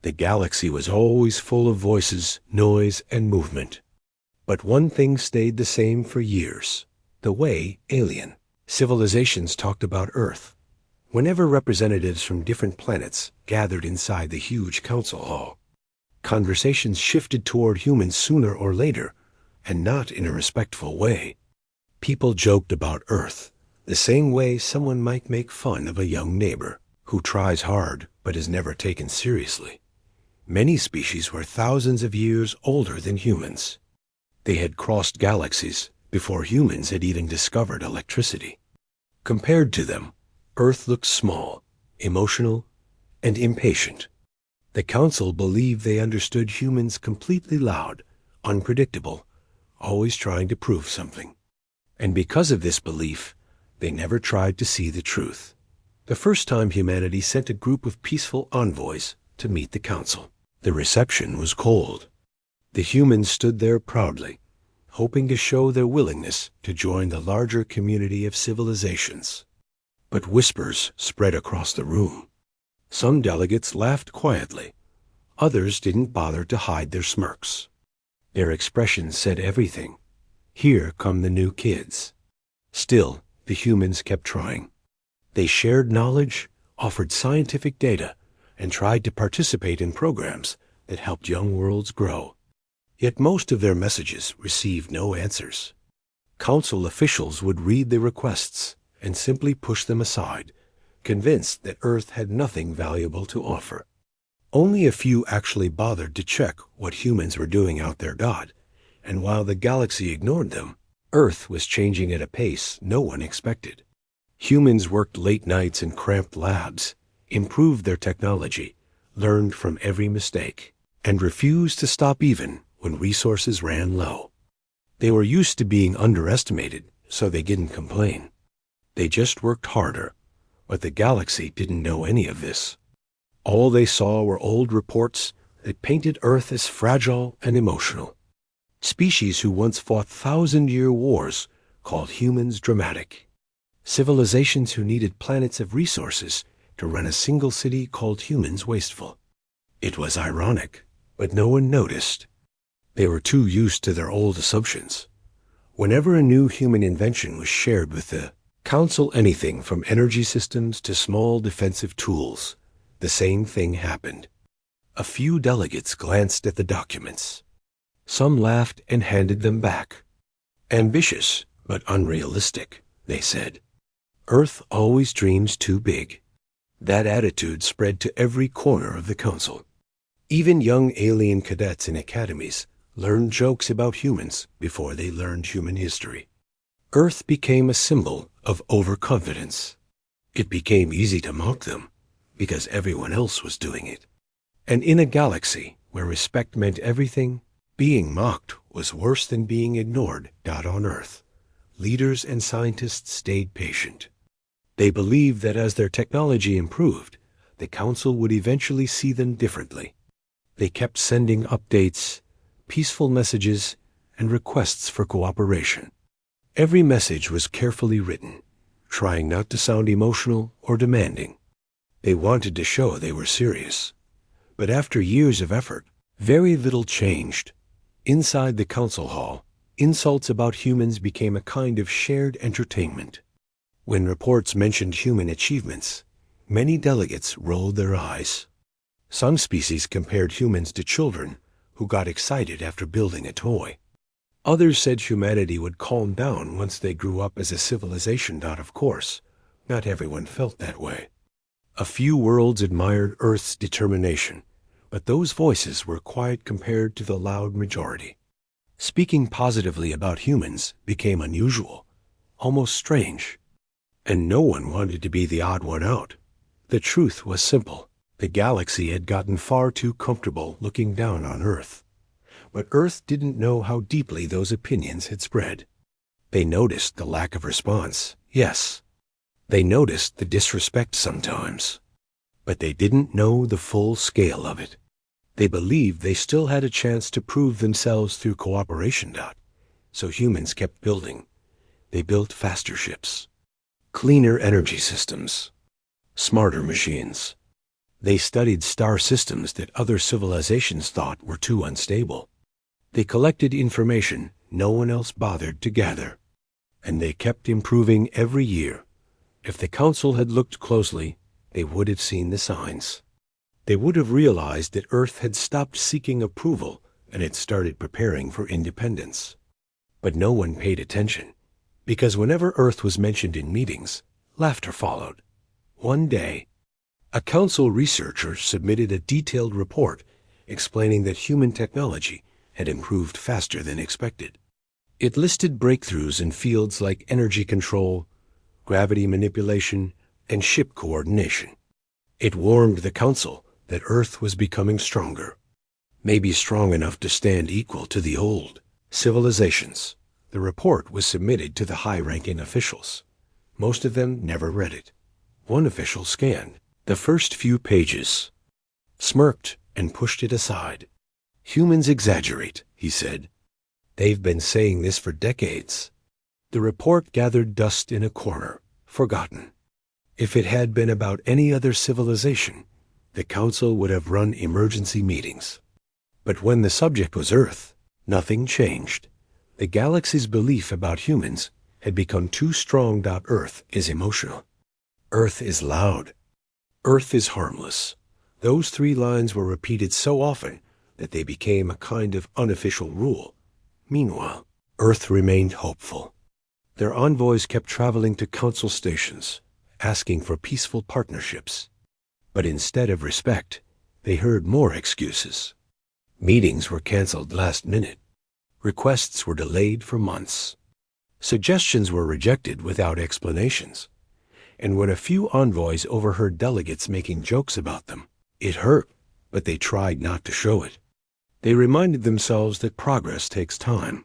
The galaxy was always full of voices, noise, and movement. But one thing stayed the same for years: the way alien civilizations talked about Earth. Whenever representatives from different planets gathered inside the huge council hall, conversations shifted toward humans sooner or later, and not in a respectful way. People joked about Earth, the same way someone might make fun of a young neighbor who tries hard but is never taken seriously. Many species were thousands of years older than humans. They had crossed galaxies before humans had even discovered electricity. Compared to them, Earth looked small, emotional, and impatient. The council believed they understood humans completely loud, unpredictable, always trying to prove something. And because of this belief, they never tried to see the truth. The first time humanity sent a group of peaceful envoys to meet the council, the reception was cold. The humans stood there proudly, hoping to show their willingness to join the larger community of civilizations. But whispers spread across the room. Some delegates laughed quietly. Others didn't bother to hide their smirks. Their expressions said everything. Here come the new kids. Still, the humans kept trying. They shared knowledge, offered scientific data, and tried to participate in programs that helped young worlds grow. Yet most of their messages received no answers. Council officials would read the requests and simply push them aside, convinced that Earth had nothing valuable to offer. Only a few actually bothered to check what humans were doing out there. And while the galaxy ignored them, Earth was changing at a pace no one expected. Humans worked late nights in cramped labs, improved their technology, learned from every mistake, and refused to stop even when resources ran low. They were used to being underestimated, so they didn't complain. They just worked harder, but the galaxy didn't know any of this. All they saw were old reports that painted Earth as fragile and emotional. Species who once fought thousand-year wars called humans dramatic. Civilizations who needed planets of resources to run a single city called humans wasteful. It was ironic, but no one noticed. They were too used to their old assumptions. Whenever a new human invention was shared with the council, anything from energy systems to small defensive tools, the same thing happened. A few delegates glanced at the documents. Some laughed and handed them back. Ambitious, but unrealistic, they said. Earth always dreams too big. That attitude spread to every corner of the council. Even young alien cadets in academies learned jokes about humans before they learned human history. Earth became a symbol of overconfidence. It became easy to mock them because everyone else was doing it. And in a galaxy where respect meant everything, being mocked was worse than being ignored. On Earth, leaders and scientists stayed patient. They believed that as their technology improved, the council would eventually see them differently. They kept sending updates, peaceful messages, and requests for cooperation. Every message was carefully written, trying not to sound emotional or demanding. They wanted to show they were serious. But after years of effort, very little changed. Inside the council hall, insults about humans became a kind of shared entertainment. When reports mentioned human achievements, many delegates rolled their eyes. Some species compared humans to children who got excited after building a toy. Others said humanity would calm down once they grew up as a civilization. Of course, not everyone felt that way. A few worlds admired Earth's determination, but those voices were quiet compared to the loud majority. Speaking positively about humans became unusual, almost strange. And no one wanted to be the odd one out. The truth was simple. The galaxy had gotten far too comfortable looking down on Earth. But Earth didn't know how deeply those opinions had spread. They noticed the lack of response, yes. They noticed the disrespect sometimes. But they didn't know the full scale of it. They believed they still had a chance to prove themselves through cooperation. So humans kept building. They built faster ships, cleaner energy systems, smarter machines. They studied star systems that other civilizations thought were too unstable. They collected information no one else bothered to gather. And they kept improving every year. If the council had looked closely, they would have seen the signs. They would have realized that Earth had stopped seeking approval and had started preparing for independence. But no one paid attention, because whenever Earth was mentioned in meetings, laughter followed. One day, a council researcher submitted a detailed report explaining that human technology had improved faster than expected. It listed breakthroughs in fields like energy control, gravity manipulation, and ship coordination. It warned the council that Earth was becoming stronger, maybe strong enough to stand equal to the old civilizations. The report was submitted to the high-ranking officials. Most of them never read it. One official scanned the first few pages, smirked, and pushed it aside. "Humans exaggerate," he said. "They've been saying this for decades." The report gathered dust in a corner, forgotten. If it had been about any other civilization, the council would have run emergency meetings. But when the subject was Earth, nothing changed. The galaxy's belief about humans had become too strong. Earth is emotional. Earth is loud. Earth is harmless. Those 3 lines were repeated so often that they became a kind of unofficial rule. Meanwhile, Earth remained hopeful. Their envoys kept traveling to council stations, asking for peaceful partnerships. But instead of respect, they heard more excuses. Meetings were canceled last minute. Requests were delayed for months. Suggestions were rejected without explanations. And when a few envoys overheard delegates making jokes about them, it hurt, but they tried not to show it. They reminded themselves that progress takes time.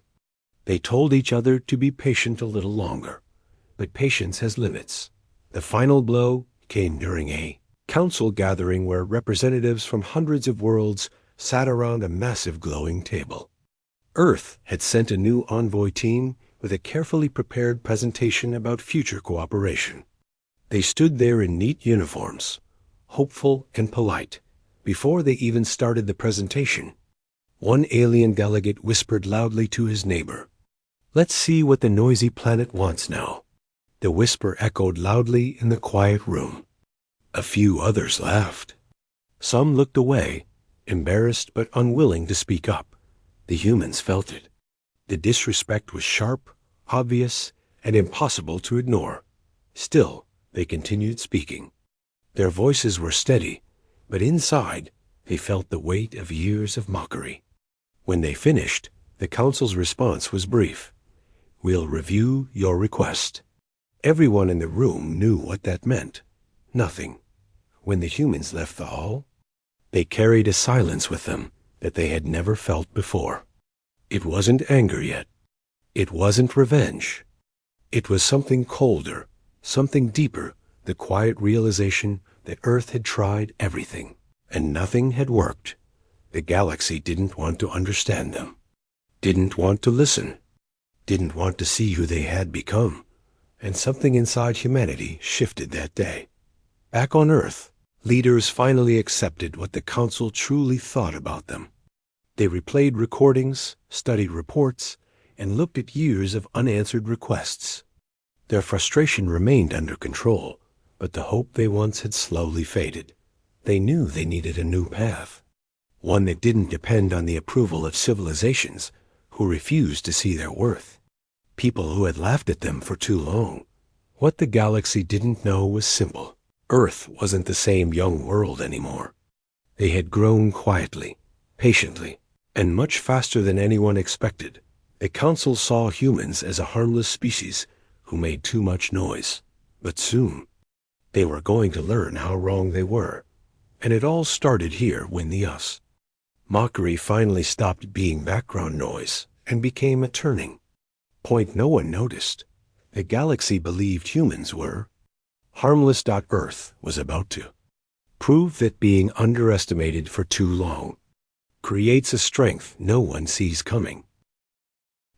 They told each other to be patient a little longer, but patience has limits. The final blow came during a council gathering where representatives from hundreds of worlds sat around a massive glowing table. Earth had sent a new envoy team with a carefully prepared presentation about future cooperation. They stood there in neat uniforms, hopeful and polite. Before they even started the presentation, one alien delegate whispered loudly to his neighbor, "Let's see what the noisy planet wants now." The whisper echoed loudly in the quiet room. A few others laughed. Some looked away, embarrassed but unwilling to speak up. The humans felt it. The disrespect was sharp, obvious, and impossible to ignore. Still, they continued speaking. Their voices were steady, but inside, they felt the weight of years of mockery. When they finished, the council's response was brief. "We'll review your request." Everyone in the room knew what that meant. Nothing. When the humans left the hall, they carried a silence with them that they had never felt before. It wasn't anger yet. It wasn't revenge. It was something colder, something deeper, the quiet realization that Earth had tried everything, and nothing had worked. The galaxy didn't want to understand them, didn't want to listen, didn't want to see who they had become, and something inside humanity shifted that day. Back on Earth, leaders finally accepted what the council truly thought about them. They replayed recordings, studied reports, and looked at years of unanswered requests. Their frustration remained under control, but the hope they once had slowly faded. They knew they needed a new path, one that didn't depend on the approval of civilizations who refused to see their worth, people who had laughed at them for too long. What the galaxy didn't know was simple. Earth wasn't the same young world anymore. They had grown quietly, patiently, and much faster than anyone expected. The council saw humans as a harmless species who made too much noise. But soon, they were going to learn how wrong they were. And it all started here when the us. Mockery finally stopped being background noise and became a turning point no one noticed. The galaxy believed humans were harmless. Earth was about to prove that being underestimated for too long creates a strength no one sees coming.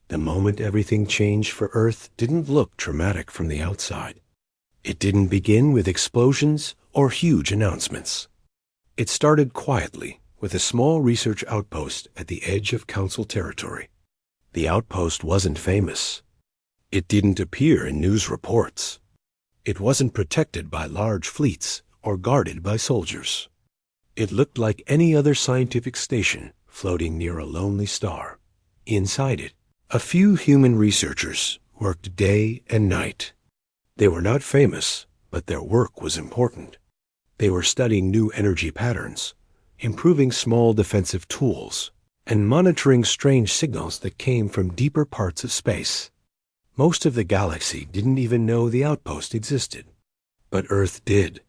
The moment everything changed for Earth didn't look dramatic from the outside. It didn't begin with explosions or huge announcements. It started quietly with a small research outpost at the edge of Council territory. The outpost wasn't famous. It didn't appear in news reports. It wasn't protected by large fleets or guarded by soldiers. It looked like any other scientific station floating near a lonely star. Inside it, a few human researchers worked day and night. They were not famous, but their work was important. They were studying new energy patterns, improving small defensive tools, and monitoring strange signals that came from deeper parts of space. Most of the galaxy didn't even know the outpost existed, but Earth did.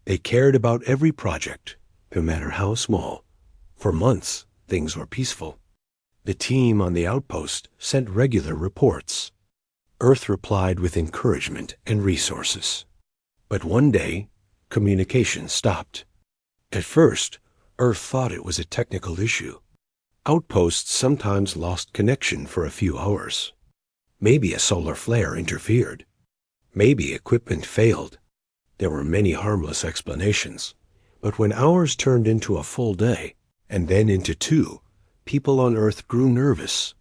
They cared about every project, no matter how small. For months, things were peaceful. The team on the outpost sent regular reports. Earth replied with encouragement and resources. But one day, communication stopped. At first, Earth thought it was a technical issue. Outposts sometimes lost connection for a few hours. Maybe a solar flare interfered. Maybe equipment failed. There were many harmless explanations. But when hours turned into a full day, and then into 2, people on Earth grew nervous.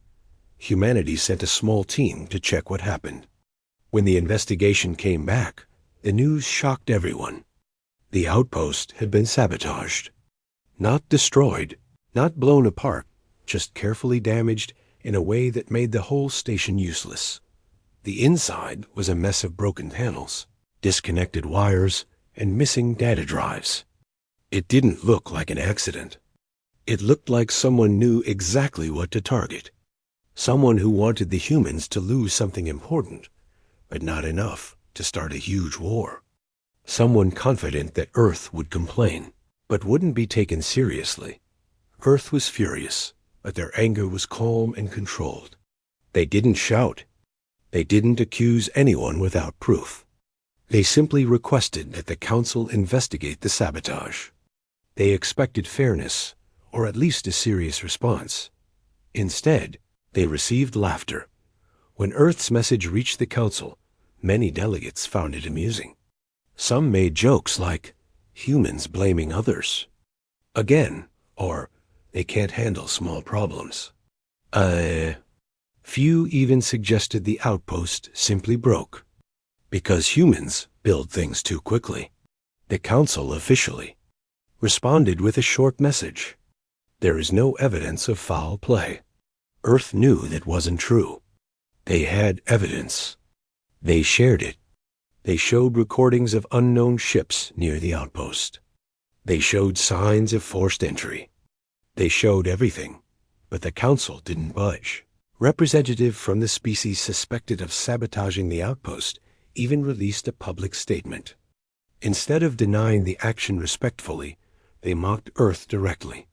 Humanity sent a small team to check what happened. When the investigation came back, the news shocked everyone. The outpost had been sabotaged. Not destroyed, not blown apart, just carefully damaged in a way that made the whole station useless. The inside was a mess of broken panels, disconnected wires, and missing data drives. It didn't look like an accident. It looked like someone knew exactly what to target. Someone who wanted the humans to lose something important, but not enough to start a huge war. Someone confident that Earth would complain, but wouldn't be taken seriously. Earth was furious, but their anger was calm and controlled. They didn't shout. They didn't accuse anyone without proof. They simply requested that the Council investigate the sabotage. They expected fairness, or at least a serious response. Instead, they received laughter. When Earth's message reached the Council, many delegates found it amusing. Some made jokes like, humans blaming others. Again, or they can't handle small problems. Few even suggested the outpost simply broke. Because humans build things too quickly. The Council officially responded with a short message. There is no evidence of foul play. Earth knew that wasn't true. They had evidence. They shared it. They showed recordings of unknown ships near the outpost. They showed signs of forced entry. They showed everything, but the Council didn't budge. Representative from the species suspected of sabotaging the outpost even released a public statement. Instead of denying the action respectfully, they mocked Earth directly,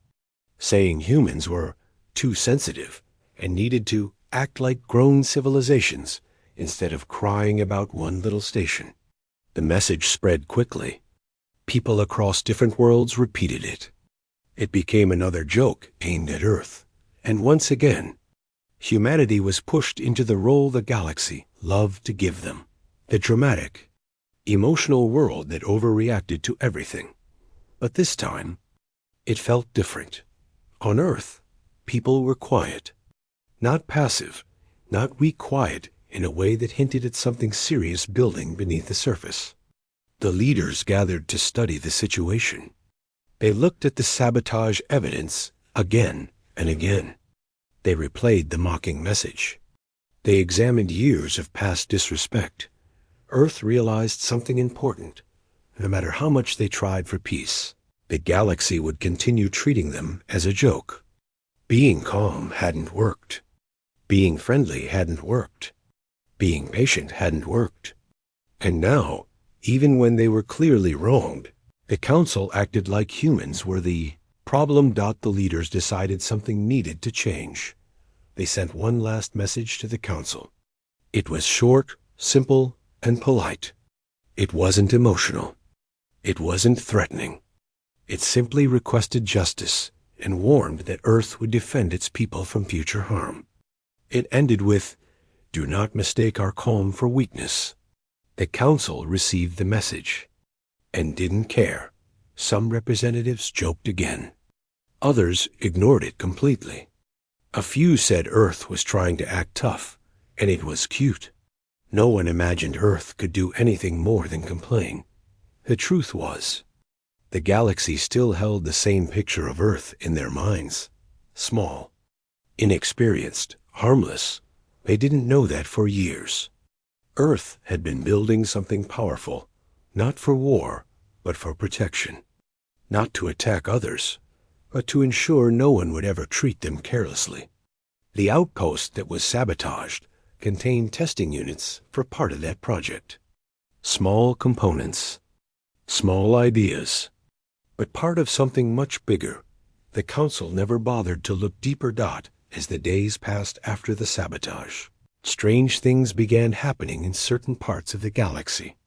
saying humans were too sensitive and needed to act like grown civilizations instead of crying about one little station. The message spread quickly. People across different worlds repeated it. It became another joke aimed at Earth, and once again, humanity was pushed into the role the galaxy loved to give them, the dramatic, emotional world that overreacted to everything. But this time, it felt different. On Earth, people were quiet. Not passive, not weak quiet in a way that hinted at something serious building beneath the surface. The leaders gathered to study the situation. They looked at the sabotage evidence again and again. They replayed the mocking message. They examined years of past disrespect. Earth realized something important. No matter how much they tried for peace, the galaxy would continue treating them as a joke. Being calm hadn't worked. Being friendly hadn't worked. Being patient hadn't worked. And now, even when they were clearly wronged, the Council acted like humans were the problem. The leaders decided something needed to change. They sent one last message to the Council. It was short, simple, and polite. It wasn't emotional. It wasn't threatening. It simply requested justice and warned that Earth would defend its people from future harm. It ended with, "Do not mistake our calm for weakness." The Council received the message and didn't care. Some representatives joked again. Others ignored it completely. A few said Earth was trying to act tough, and it was cute. No one imagined Earth could do anything more than complain. The truth was, the galaxy still held the same picture of Earth in their minds. Small, inexperienced, harmless. They didn't know that for years. Earth had been building something powerful, not for war, but for protection. Not to attack others, but to ensure no one would ever treat them carelessly. The outpost that was sabotaged contained testing units for part of that project. Small components, small ideas, but part of something much bigger. The Council never bothered to look deeper. As the days passed after the sabotage, strange things began happening in certain parts of the galaxy.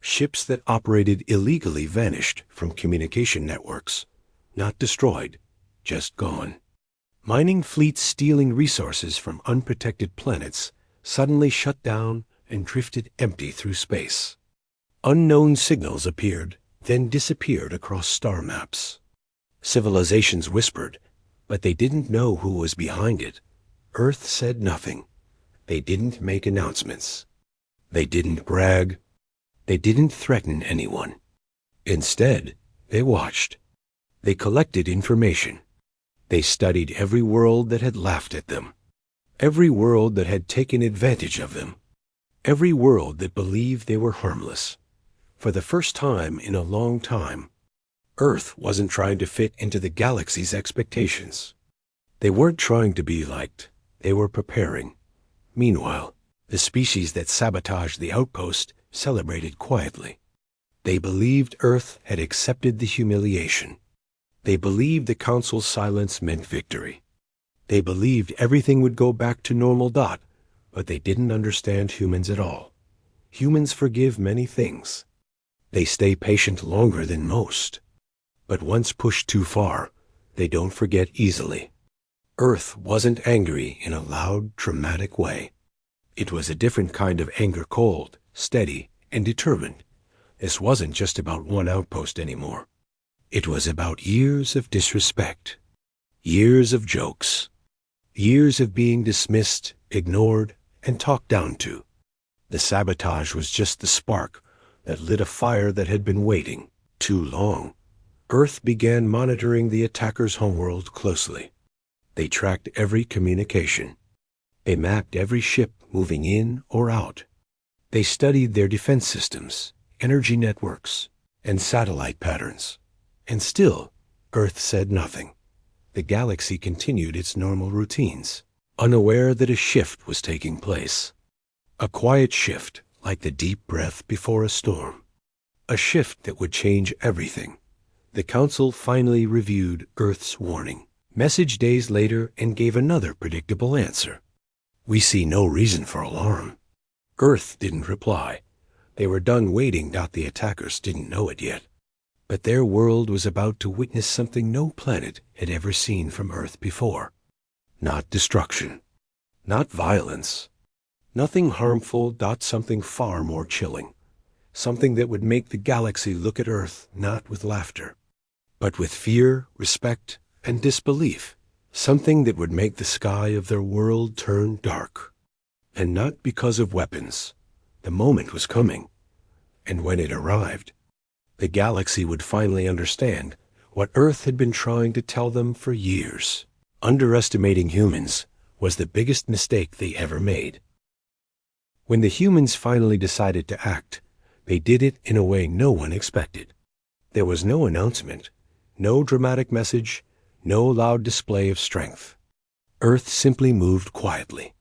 Ships that operated illegally vanished from communication networks. Not destroyed, just gone. Mining fleets stealing resources from unprotected planets suddenly shut down and drifted empty through space. Unknown signals appeared, then disappeared across star maps. Civilizations whispered, but they didn't know who was behind it. Earth said nothing. They didn't make announcements. They didn't brag. They didn't threaten anyone. Instead, they watched. They collected information. They studied every world that had laughed at them, every world that had taken advantage of them, every world that believed they were harmless. For the first time in a long time, Earth wasn't trying to fit into the galaxy's expectations. They weren't trying to be liked. They were preparing. Meanwhile, the species that sabotaged the outpost celebrated quietly. They believed Earth had accepted the humiliation. They believed the Council's silence meant victory. They believed everything would go back to normal. But they didn't understand humans at all. Humans forgive many things. They stay patient longer than most. But once pushed too far, they don't forget easily. Earth wasn't angry in a loud, dramatic way. It was a different kind of anger, cold, steady, and determined. This wasn't just about one outpost anymore. It was about years of disrespect, years of jokes, years of being dismissed, ignored, and talked down to. The sabotage was just the spark that lit a fire that had been waiting too long. Earth began monitoring the attackers' homeworld closely. They tracked every communication. They mapped every ship moving in or out. They studied their defense systems, energy networks, and satellite patterns. And still, Earth said nothing. The galaxy continued its normal routines, unaware that a shift was taking place. A quiet shift, like the deep breath before a storm. A shift that would change everything. The Council finally reviewed Earth's warning message days later and gave another predictable answer. We see no reason for alarm. Earth didn't reply. They were done waiting. The attackers didn't know it yet. But their world was about to witness something no planet had ever seen from Earth before. Not destruction. Not violence. Nothing harmful. Something far more chilling. Something that would make the galaxy look at Earth not with laughter, but with fear, respect, and disbelief. Something that would make the sky of their world turn dark. And not because of weapons. The moment was coming. And when it arrived, the galaxy would finally understand what Earth had been trying to tell them for years. Underestimating humans was the biggest mistake they ever made. When the humans finally decided to act, they did it in a way no one expected. There was no announcement, no dramatic message, no loud display of strength. Earth simply moved quietly,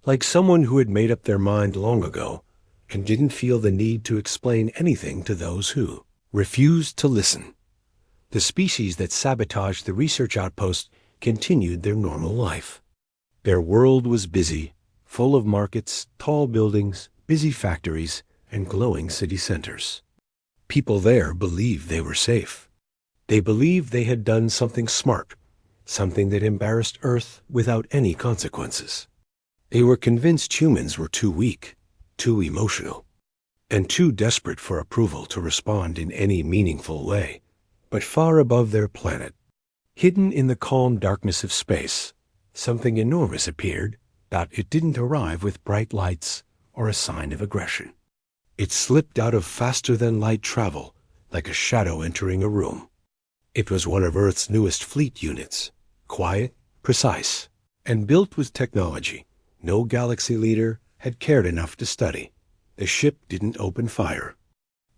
like someone who had made up their mind long ago and didn't feel the need to explain anything to those who refused to listen. The species that sabotaged the research outpost continued their normal life. Their world was busy, full of markets, tall buildings, busy factories, and glowing city centers. People there believed they were safe. They believed they had done something smart, something that embarrassed Earth without any consequences. They were convinced humans were too weak, too emotional, and too desperate for approval to respond in any meaningful way. But far above their planet, hidden in the calm darkness of space, something enormous appeared. It didn't arrive with bright lights or a sign of aggression. It slipped out of faster-than-light travel, like a shadow entering a room. It was one of Earth's newest fleet units, quiet, precise, and built with technology no galaxy leader had cared enough to study. The ship didn't open fire.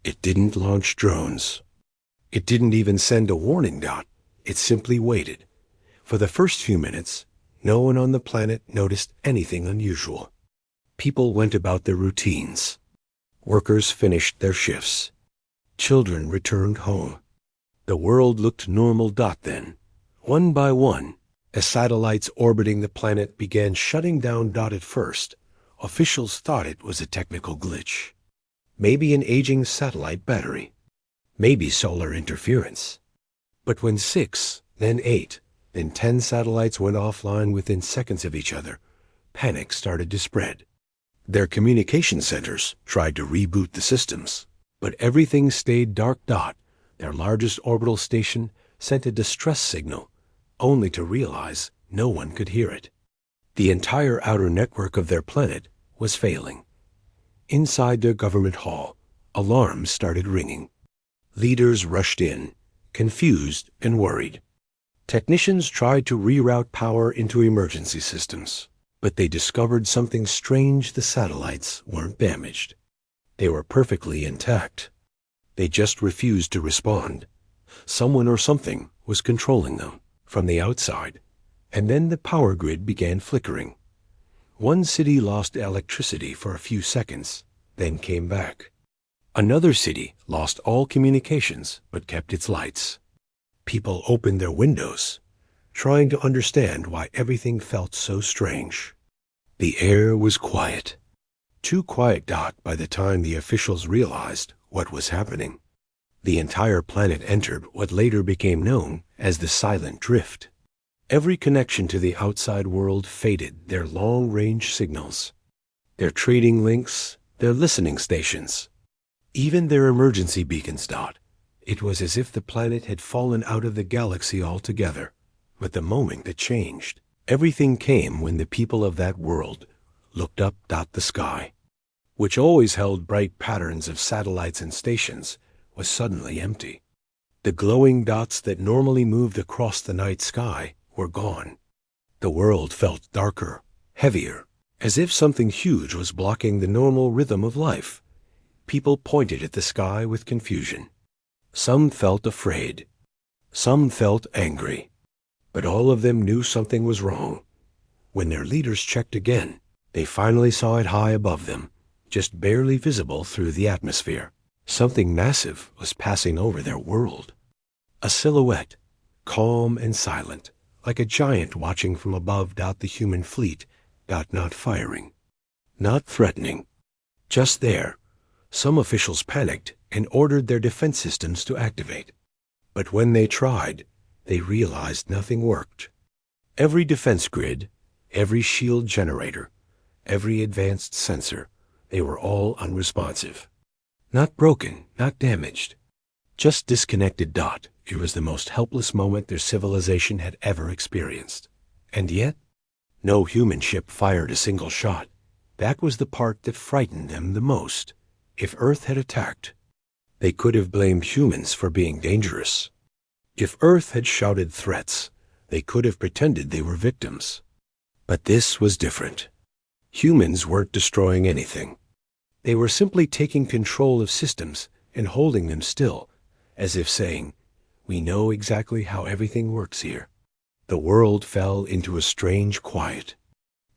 It didn't launch drones. It didn't even send a warning. It simply waited. For the first few minutes, no one on the planet noticed anything unusual. People went about their routines. Workers finished their shifts. Children returned home. The world looked normal. Then, one by one, as satellites orbiting the planet began shutting down. At first, officials thought it was a technical glitch. Maybe an aging satellite battery. Maybe solar interference. But when 6, then 8, then 10 satellites went offline within seconds of each other, panic started to spread. Their communication centers tried to reboot the systems, but everything stayed dark. Their largest orbital station sent a distress signal, only to realize no one could hear it. The entire outer network of their planet was failing. Inside their government hall, alarms started ringing. Leaders rushed in, confused and worried. Technicians tried to reroute power into emergency systems, but they discovered something strange. The satellites weren't damaged. They were perfectly intact. They just refused to respond. Someone or something was controlling them from the outside, and then the power grid began flickering. One city lost electricity for a few seconds, then came back. Another city lost all communications but kept its lights. People opened their windows, trying to understand why everything felt so strange. The air was quiet. Too quiet. By the time the officials realized what was happening, the entire planet entered what later became known as the silent drift. Every connection to the outside world faded. Their long-range signals, their trading links, their listening stations, even their emergency beacons. It was as if the planet had fallen out of the galaxy altogether. But the moment that changed, everything came when the people of that world looked up. The sky, which always held bright patterns of satellites and stations, was suddenly empty. The glowing dots that normally moved across the night sky were gone. The world felt darker, heavier, as if something huge was blocking the normal rhythm of life. People pointed at the sky with confusion. Some felt afraid. Some felt angry. But all of them knew something was wrong. When their leaders checked again, they finally saw it high above them, just barely visible through the atmosphere. Something massive was passing over their world. A silhouette, calm and silent, like a giant watching from above. The human fleet, not firing, not threatening, just there. Some officials panicked and ordered their defense systems to activate. But when they tried, they realized nothing worked. Every defense grid, every shield generator, every advanced sensor, they were all unresponsive. Not broken, not damaged, just disconnected. It was the most helpless moment their civilization had ever experienced. And yet, no human ship fired a single shot. That was the part that frightened them the most. If Earth had attacked, they could have blamed humans for being dangerous. If Earth had shouted threats, they could have pretended they were victims. But this was different. Humans weren't destroying anything. They were simply taking control of systems and holding them still, as if saying, "We know exactly how everything works here." The world fell into a strange quiet.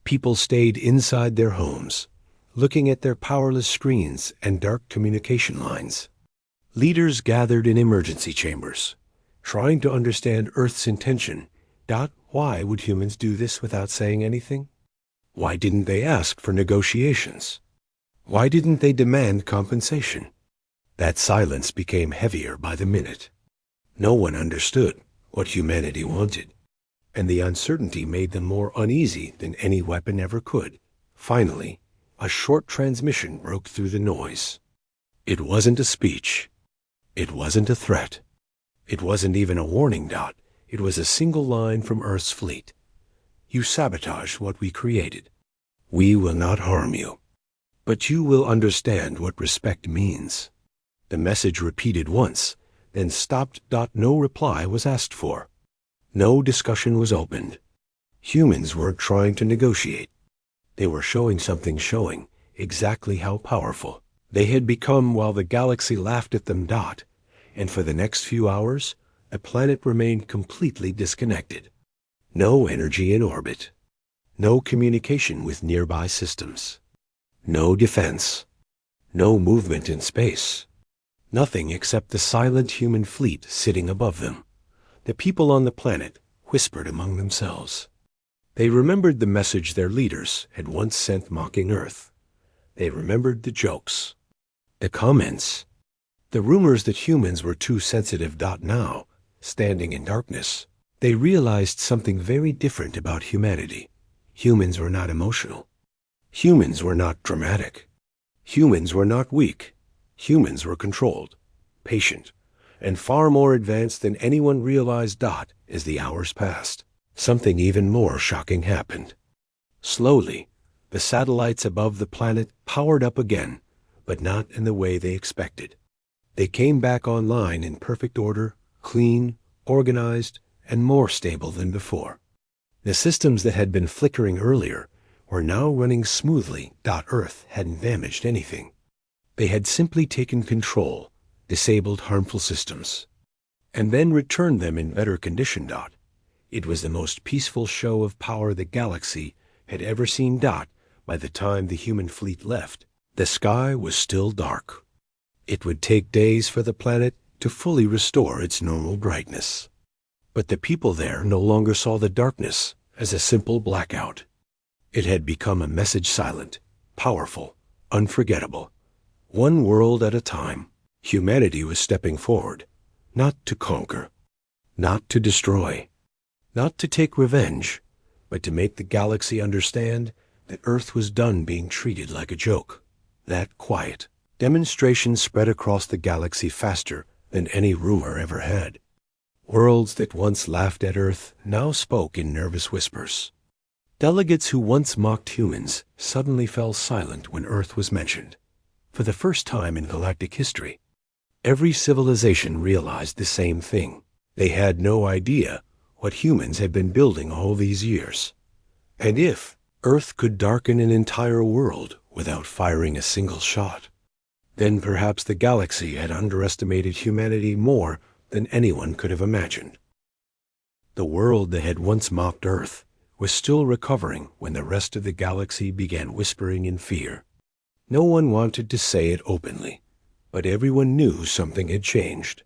People stayed inside their homes, looking at their powerless screens and dark communication lines. Leaders gathered in emergency chambers, trying to understand Earth's intention. Why would humans do this without saying anything? Why didn't they ask for negotiations? Why didn't they demand compensation? That silence became heavier by the minute. No one understood what humanity wanted, and the uncertainty made them more uneasy than any weapon ever could. Finally, a short transmission broke through the noise. It wasn't a speech. It wasn't a threat. It wasn't even a warning dot. It was a single line from Earth's fleet. You sabotage what we created. We will not harm you. But you will understand what respect means. The message repeated once, then stopped. No reply was asked for. No discussion was opened. Humans weren't trying to negotiate. They were showing exactly how powerful they had become while the galaxy laughed at them. And for the next few hours, the planet remained completely disconnected. No energy in orbit. No communication with nearby systems. No defense. No movement in space. Nothing except the silent human fleet sitting above them. The people on the planet whispered among themselves. They remembered the message their leaders had once sent mocking Earth. They remembered the jokes, the comments, the rumors that humans were too sensitive. Now, standing in darkness, they realized something very different about humanity. Humans were not emotional. Humans were not dramatic. Humans were not weak. Humans were controlled, patient, and far more advanced than anyone realized. As the hours passed, something even more shocking happened. Slowly, the satellites above the planet powered up again, but not in the way they expected. They came back online in perfect order, clean, organized, and more stable than before. The systems that had been flickering earlier were now running smoothly. Earth hadn't damaged anything. They had simply taken control, disabled harmful systems, and then returned them in better condition. It was the most peaceful show of power the galaxy had ever seen. By the time the human fleet left, the sky was still dark. It would take days for the planet to fully restore its normal brightness. But the people there no longer saw the darkness as a simple blackout. It had become a message silent, powerful, unforgettable. One world at a time, humanity was stepping forward, not to conquer, not to destroy, not to take revenge, but to make the galaxy understand that Earth was done being treated like a joke. That quiet demonstration spread across the galaxy faster than any rumor ever had. Worlds that once laughed at Earth now spoke in nervous whispers. Delegates who once mocked humans suddenly fell silent when Earth was mentioned. For the first time in galactic history, every civilization realized the same thing. They had no idea what humans had been building all these years. And if Earth could darken an entire world without firing a single shot, then perhaps the galaxy had underestimated humanity more than anyone could have imagined. The world that had once mocked Earth was still recovering when the rest of the galaxy began whispering in fear. No one wanted to say it openly, but everyone knew something had changed.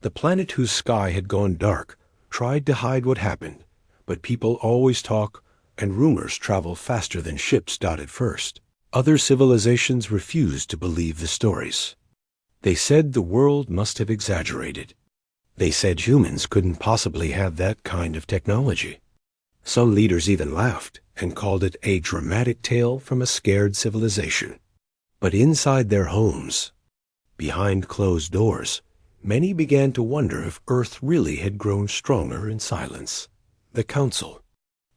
The planet whose sky had gone dark tried to hide what happened, but people always talk, and rumors travel faster than ships. At first, other civilizations refused to believe the stories. They said the world must have exaggerated. They said humans couldn't possibly have that kind of technology. Some leaders even laughed and called it a dramatic tale from a scared civilization. But inside their homes, behind closed doors, many began to wonder if Earth really had grown stronger in silence. The Council,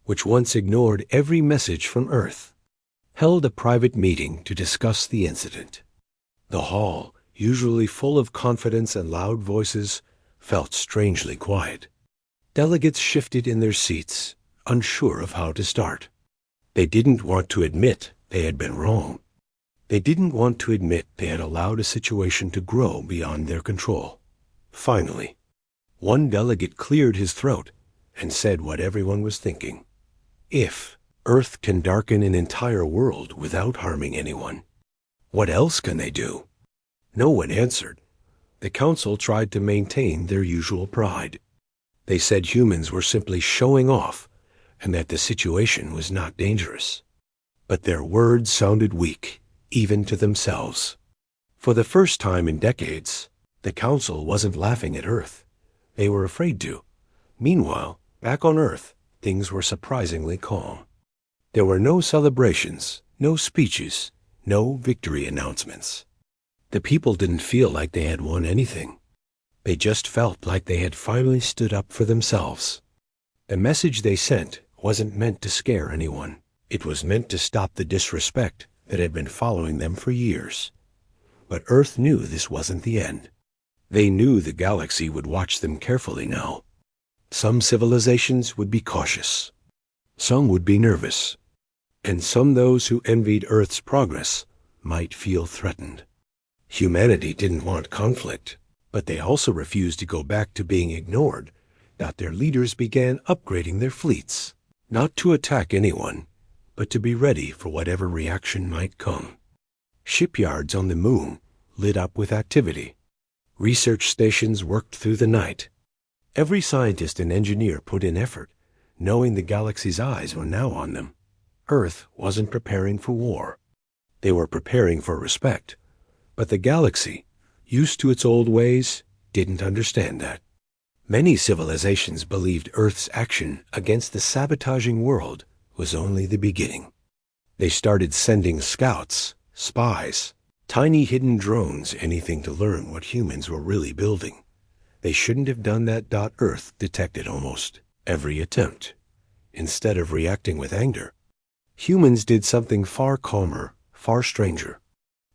which once ignored every message from Earth, held a private meeting to discuss the incident. The hall, usually full of confidence and loud voices, felt strangely quiet. Delegates shifted in their seats, unsure of how to start. They didn't want to admit they had been wrong. They didn't want to admit they had allowed a situation to grow beyond their control. Finally, one delegate cleared his throat and said what everyone was thinking. If Earth can darken an entire world without harming anyone, what else can they do? No one answered. The Council tried to maintain their usual pride. They said humans were simply showing off and that the situation was not dangerous. But their words sounded weak, even to themselves. For the first time in decades, the Council wasn't laughing at Earth. They were afraid to. Meanwhile, back on Earth, things were surprisingly calm. There were no celebrations, no speeches, no victory announcements. The people didn't feel like they had won anything. They just felt like they had finally stood up for themselves. The message they sent wasn't meant to scare anyone. It was meant to stop the disrespect that had been following them for years. But Earth knew this wasn't the end. They knew the galaxy would watch them carefully now. Some civilizations would be cautious. Some would be nervous. And some those who envied Earth's progress might feel threatened. Humanity didn't want conflict, but they also refused to go back to being ignored. Their leaders began upgrading their fleets, not to attack anyone, but to be ready for whatever reaction might come. Shipyards on the moon lit up with activity. Research stations worked through the night. Every scientist and engineer put in effort, knowing the galaxy's eyes were now on them. Earth wasn't preparing for war. They were preparing for respect. But the galaxy, used to its old ways, didn't understand that. Many civilizations believed Earth's action against the sabotaging world was only the beginning. They started sending scouts, spies, tiny hidden drones, anything to learn what humans were really building. They shouldn't have done that. Earth detected almost every attempt. Instead of reacting with anger, humans did something far calmer, far stranger.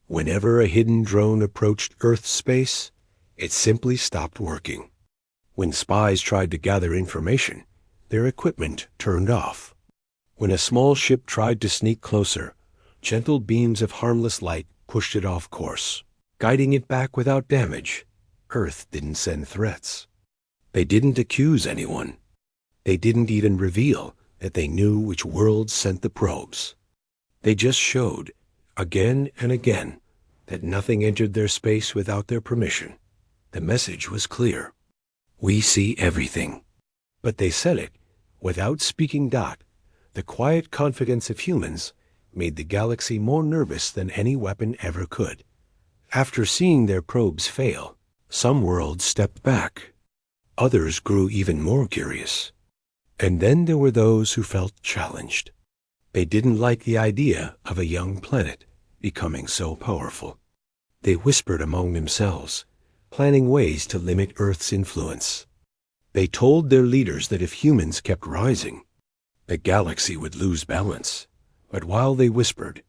Whenever a hidden drone approached Earth's space, it simply stopped working. When spies tried to gather information, their equipment turned off. When a small ship tried to sneak closer, gentle beams of harmless light pushed it off course, guiding it back without damage. Earth didn't send threats. They didn't accuse anyone. They didn't even reveal that they knew which worlds sent the probes. They just showed, again and again, that nothing entered their space without their permission. The message was clear. We see everything. But they said it without speaking. The quiet confidence of humans made the galaxy more nervous than any weapon ever could. After seeing their probes fail, some worlds stepped back. Others grew even more curious. And then there were those who felt challenged. They didn't like the idea of a young planet becoming so powerful. They whispered among themselves, planning ways to limit Earth's influence. They told their leaders that if humans kept rising, the galaxy would lose balance. But while they whispered,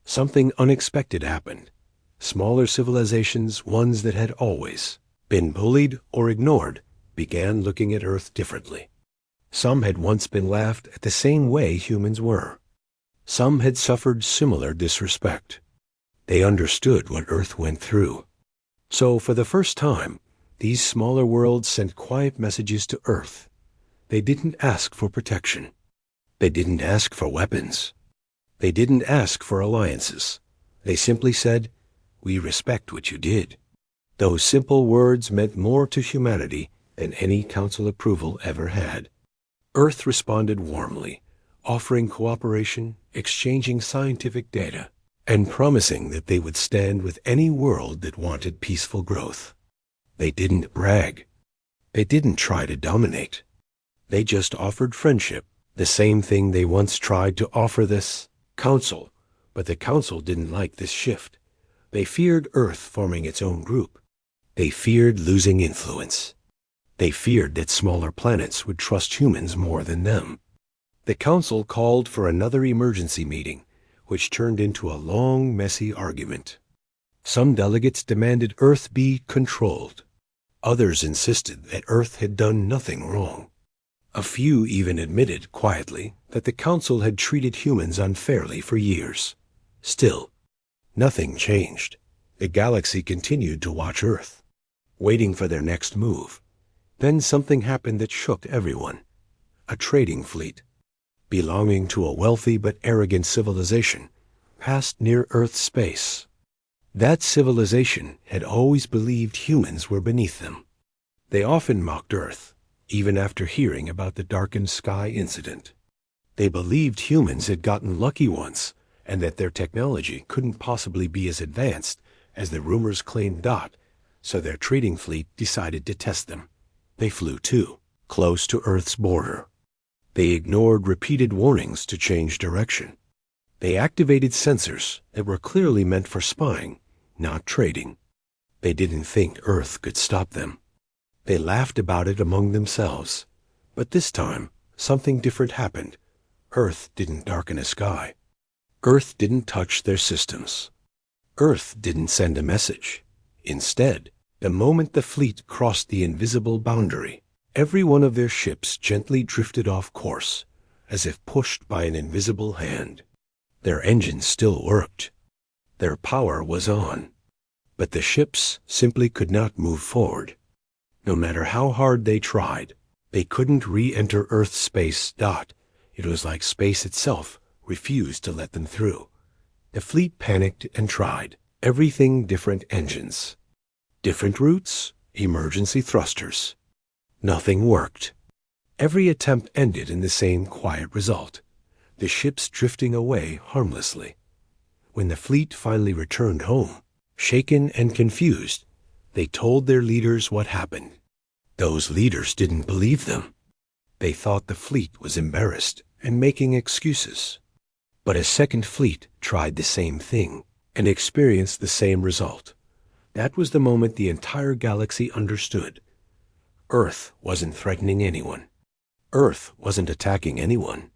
something unexpected happened. Smaller civilizations, ones that had always been bullied or ignored, began looking at Earth differently. Some had once been laughed at the same way humans were. Some had suffered similar disrespect. They understood what Earth went through. So for the first time, these smaller worlds sent quiet messages to Earth. They didn't ask for protection. They didn't ask for weapons. They didn't ask for alliances. They simply said, "We respect what you did." Those simple words meant more to humanity than any council approval ever had. Earth responded warmly, offering cooperation, exchanging scientific data, and promising that they would stand with any world that wanted peaceful growth. They didn't brag. They didn't try to dominate. They just offered friendship, the same thing they once tried to offer this council. But the council didn't like this shift. They feared Earth forming its own group. They feared losing influence. They feared that smaller planets would trust humans more than them. The council called for another emergency meeting, which turned into a long, messy argument. Some delegates demanded Earth be controlled. Others insisted that Earth had done nothing wrong. A few even admitted quietly that the council had treated humans unfairly for years. Still, nothing changed. The galaxy continued to watch Earth, waiting for their next move. Then something happened that shook everyone. A trading fleet, belonging to a wealthy but arrogant civilization, passed near Earth's space. That civilization had always believed humans were beneath them. They often mocked Earth, even after hearing about the darkened sky incident. They believed humans had gotten lucky once, and that their technology couldn't possibly be as advanced as the rumors claimed. So their trading fleet decided to test them. They flew too, close to Earth's border. They ignored repeated warnings to change direction. They activated sensors that were clearly meant for spying, not trading. They didn't think Earth could stop them. They laughed about it among themselves. But this time, something different happened. Earth didn't darken a sky. Earth didn't touch their systems. Earth didn't send a message. Instead, the moment the fleet crossed the invisible boundary, every one of their ships gently drifted off course, as if pushed by an invisible hand. Their engines still worked. Their power was on. But the ships simply could not move forward. No matter how hard they tried, they couldn't re-enter Earth's space. It was like space itself refused to let them through. The fleet panicked and tried. Everything different engines. Different routes, emergency thrusters. Nothing worked. Every attempt ended in the same quiet result, the ships drifting away harmlessly. When the fleet finally returned home, shaken and confused, they told their leaders what happened. Those leaders didn't believe them. They thought the fleet was embarrassed and making excuses. But a second fleet tried the same thing and experienced the same result. That was the moment the entire galaxy understood. Earth wasn't threatening anyone. Earth wasn't attacking anyone.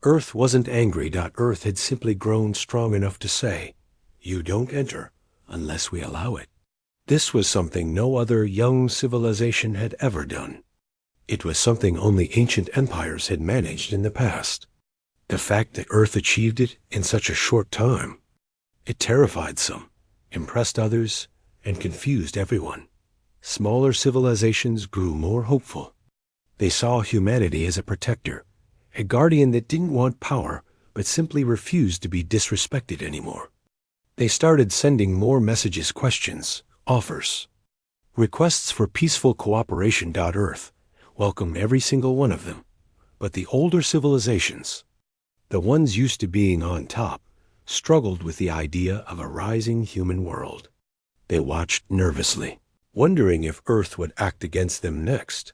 Earth wasn't angry. Earth had simply grown strong enough to say, "You don't enter unless we allow it." This was something no other young civilization had ever done. It was something only ancient empires had managed in the past. The fact that Earth achieved it in such a short time, it terrified some, impressed others, and confused everyone. Smaller civilizations grew more hopeful. They saw humanity as a protector, a guardian that didn't want power but simply refused to be disrespected anymore. They started sending more messages, questions, offers, requests for peaceful cooperation. Earth welcomed every single one of them. But the older civilizations, the ones used to being on top, struggled with the idea of a rising human world. They watched nervously, wondering if Earth would act against them next.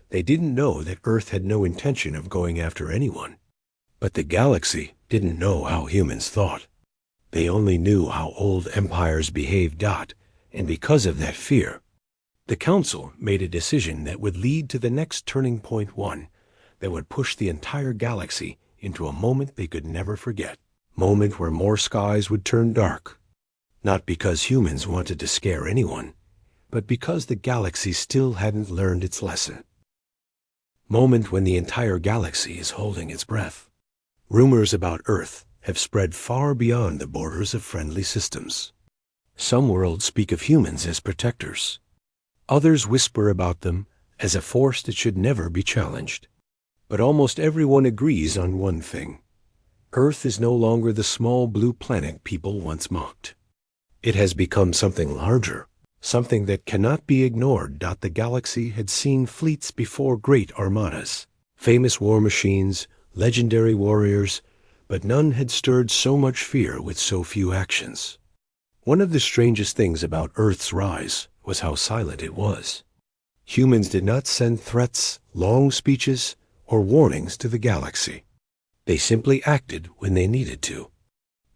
They didn't know that Earth had no intention of going after anyone. But the galaxy didn't know how humans thought. They only knew how old empires behaved. And because of that fear, the Council made a decision that would lead to the next turning point, one that would push the entire galaxy into a moment they could never forget. Moment where more skies would turn dark. Not because humans wanted to scare anyone, but because the galaxy still hadn't learned its lesson. Moment when the entire galaxy is holding its breath. Rumors about Earth have spread far beyond the borders of friendly systems. Some worlds speak of humans as protectors. Others whisper about them as a force that should never be challenged. But almost everyone agrees on one thing. Earth is no longer the small blue planet people once mocked. It has become something larger, something that cannot be ignored. The galaxy had seen fleets before, great armadas, famous war machines, legendary warriors, but none had stirred so much fear with so few actions. One of the strangest things about Earth's rise was how silent it was. Humans did not send threats, long speeches, or warnings to the galaxy. They simply acted when they needed to.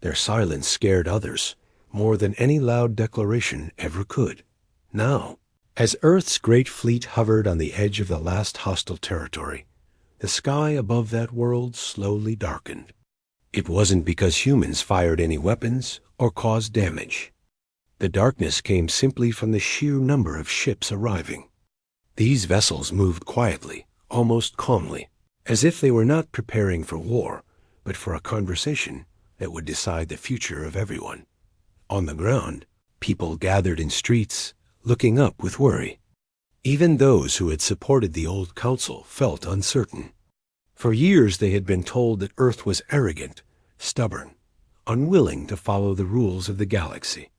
Their silence scared others more than any loud declaration ever could. Now, as Earth's great fleet hovered on the edge of the last hostile territory, the sky above that world slowly darkened. It wasn't because humans fired any weapons or caused damage. The darkness came simply from the sheer number of ships arriving. These vessels moved quietly, almost calmly, as if they were not preparing for war, but for a conversation that would decide the future of everyone. On the ground, people gathered in streets, looking up with worry. Even those who had supported the old council felt uncertain. For years they had been told that Earth was arrogant, stubborn, unwilling to follow the rules of the galaxy.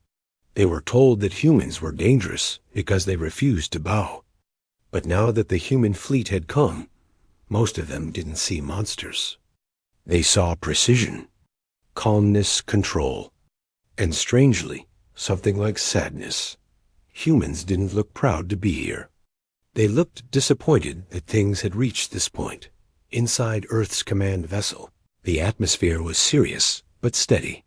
They were told that humans were dangerous because they refused to bow. But now that the human fleet had come, most of them didn't see monsters. They saw precision, calmness, control, and strangely, something like sadness. Humans didn't look proud to be here. They looked disappointed that things had reached this point. Inside Earth's command vessel, the atmosphere was serious but steady.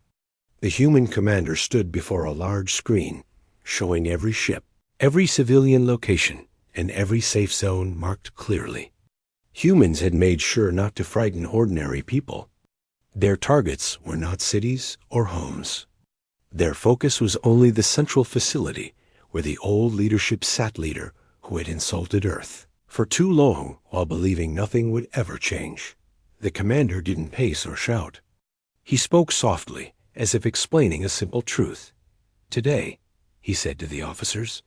The human commander stood before a large screen, showing every ship, every civilian location, and every safe zone marked clearly. Humans had made sure not to frighten ordinary people. Their targets were not cities or homes. Their focus was only the central facility where the old leadership sat leader who had insulted Earth. For too long, while believing nothing would ever change, the commander didn't pace or shout. He spoke softly, as if explaining a simple truth. "Today," he said to the officers,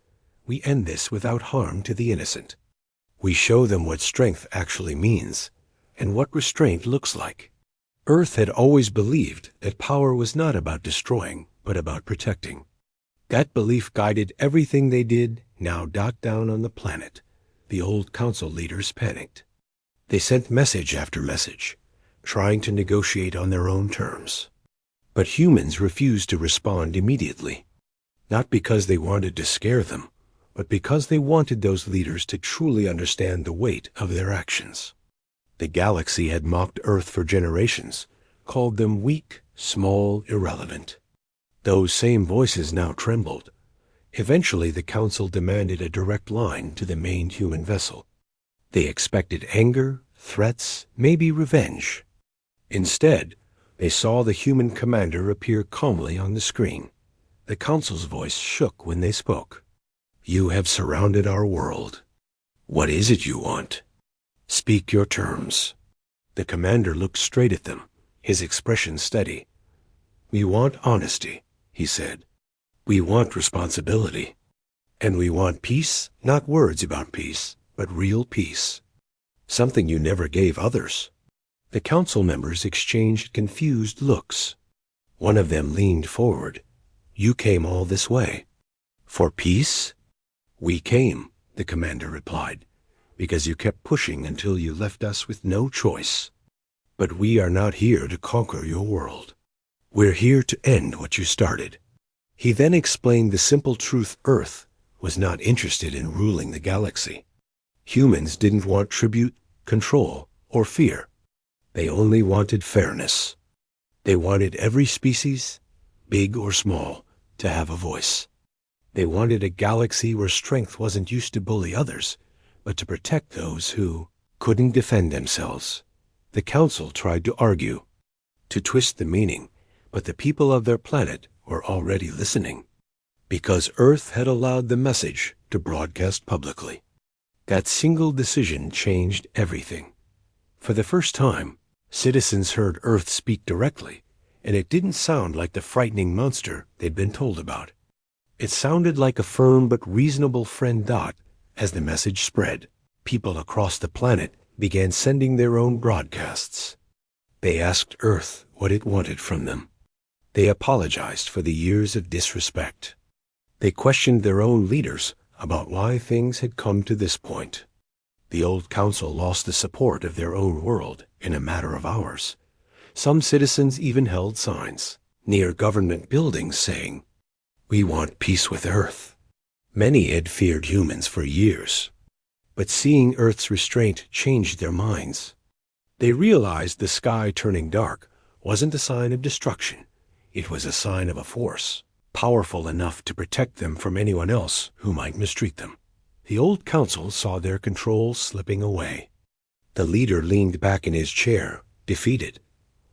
"we end this without harm to the innocent. We show them what strength actually means and what restraint looks like." Earth had always believed that power was not about destroying, but about protecting. That belief guided everything they did. Now down on the planet, the old council leaders panicked. They sent message after message, trying to negotiate on their own terms. But humans refused to respond immediately, not because they wanted to scare them, but because they wanted those leaders to truly understand the weight of their actions. The galaxy had mocked Earth for generations, called them weak, small, irrelevant. Those same voices now trembled. Eventually, the council demanded a direct line to the main human vessel. They expected anger, threats, maybe revenge. Instead, they saw the human commander appear calmly on the screen. The council's voice shook when they spoke. "You have surrounded our world. What is it you want? Speak your terms." The commander looked straight at them, his expression steady. "We want honesty," he said. "We want responsibility. And we want peace, not words about peace, but real peace. Something you never gave others." The council members exchanged confused looks. One of them leaned forward. "You came all this way. For peace?" "We came," the commander replied, "because you kept pushing until you left us with no choice. But we are not here to conquer your world. We're here to end what you started." He then explained the simple truth: Earth was not interested in ruling the galaxy. Humans didn't want tribute, control, or fear. They only wanted fairness. They wanted every species, big or small, to have a voice. They wanted a galaxy where strength wasn't used to bully others, but to protect those who couldn't defend themselves. The council tried to argue, to twist the meaning, but the people of their planet were already listening, because Earth had allowed the message to broadcast publicly. That single decision changed everything. For the first time, citizens heard Earth speak directly, and it didn't sound like the frightening monster they'd been told about. It sounded like a firm but reasonable friend. As the message spread, people across the planet began sending their own broadcasts. They asked Earth what it wanted from them. They apologized for the years of disrespect. They questioned their own leaders about why things had come to this point. The old council lost the support of their own world in a matter of hours. Some citizens even held signs near government buildings saying, "We want peace with Earth." Many had feared humans for years, but seeing Earth's restraint changed their minds. They realized the sky turning dark wasn't a sign of destruction. It was a sign of a force, powerful enough to protect them from anyone else who might mistreat them. The old council saw their control slipping away. The leader leaned back in his chair, defeated.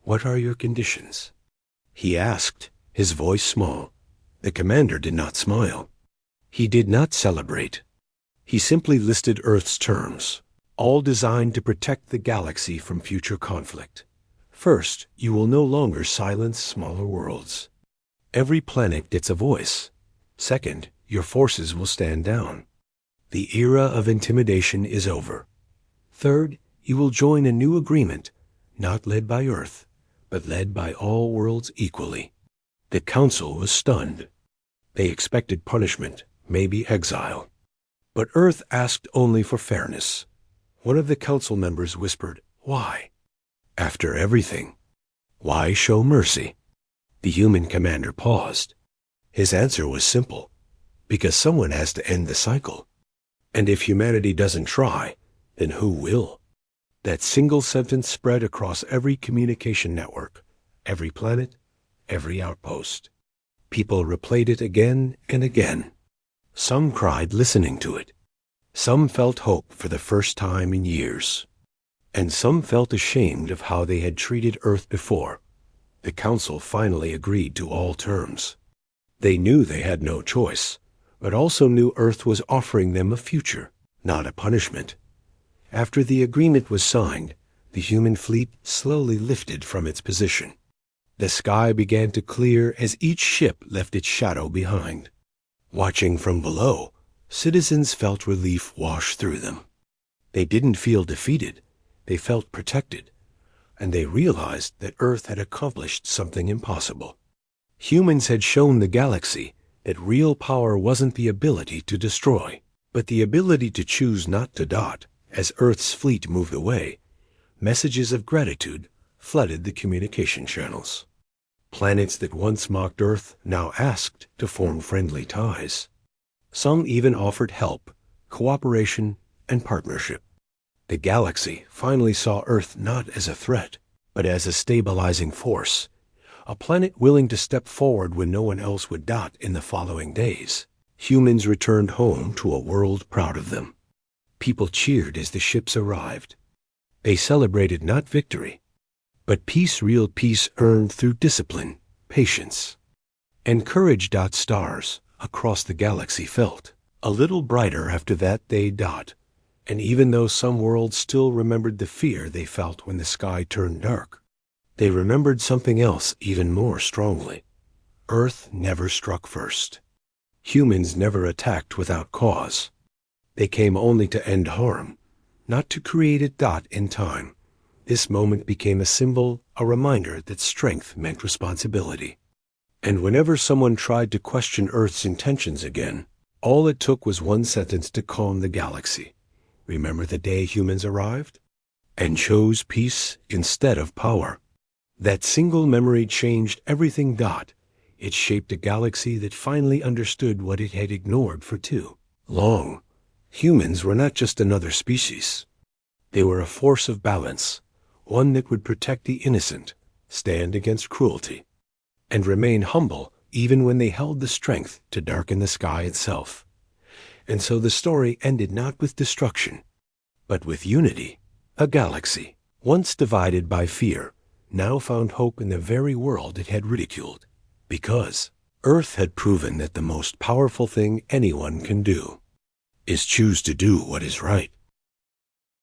"What are your conditions?" he asked, his voice small. The commander did not smile. He did not celebrate. He simply listed Earth's terms, all designed to protect the galaxy from future conflict. First, you will no longer silence smaller worlds. Every planet gets a voice. Second, your forces will stand down. The era of intimidation is over. Third, you will join a new agreement, not led by Earth, but led by all worlds equally. The council was stunned. They expected punishment, maybe exile. But Earth asked only for fairness. One of the council members whispered, "Why? After everything, why show mercy?" The human commander paused. His answer was simple: because someone has to end the cycle. And if humanity doesn't try, then who will? That single sentence spread across every communication network, every planet, every outpost. People replayed it again and again. Some cried listening to it. Some felt hope for the first time in years, and some felt ashamed of how they had treated Earth before. The council finally agreed to all terms. They knew they had no choice, but also knew Earth was offering them a future, not a punishment. After the agreement was signed, the human fleet slowly lifted from its position. The sky began to clear as each ship left its shadow behind. Watching from below, citizens felt relief wash through them. They didn't feel defeated, they felt protected, and they realized that Earth had accomplished something impossible. Humans had shown the galaxy that real power wasn't the ability to destroy, but the ability to choose not to dot. As Earth's fleet moved away, messages of gratitude flooded the communication channels. Planets that once mocked Earth now asked to form friendly ties. Some even offered help, cooperation, and partnership. The galaxy finally saw Earth not as a threat, but as a stabilizing force, a planet willing to step forward when no one else would dot in the following days. Humans returned home to a world proud of them. People cheered as the ships arrived. They celebrated not victory, but peace, real peace earned through discipline, patience, and courage. Stars across the galaxy felt a little brighter after that day. And even though some worlds still remembered the fear they felt when the sky turned dark, they remembered something else even more strongly. Earth never struck first. Humans never attacked without cause. They came only to end harm, not to create it. In time, this moment became a symbol, a reminder that strength meant responsibility. And whenever someone tried to question Earth's intentions again, all it took was one sentence to calm the galaxy. Remember the day humans arrived and chose peace instead of power. That single memory changed everything. It shaped a galaxy that finally understood what it had ignored for too long. Humans were not just another species. They were a force of balance, one that would protect the innocent, stand against cruelty, and remain humble even when they held the strength to darken the sky itself. And so the story ended not with destruction, but with unity. A galaxy, once divided by fear, now found hope in the very world it had ridiculed, because Earth had proven that the most powerful thing anyone can do is choose to do what is right.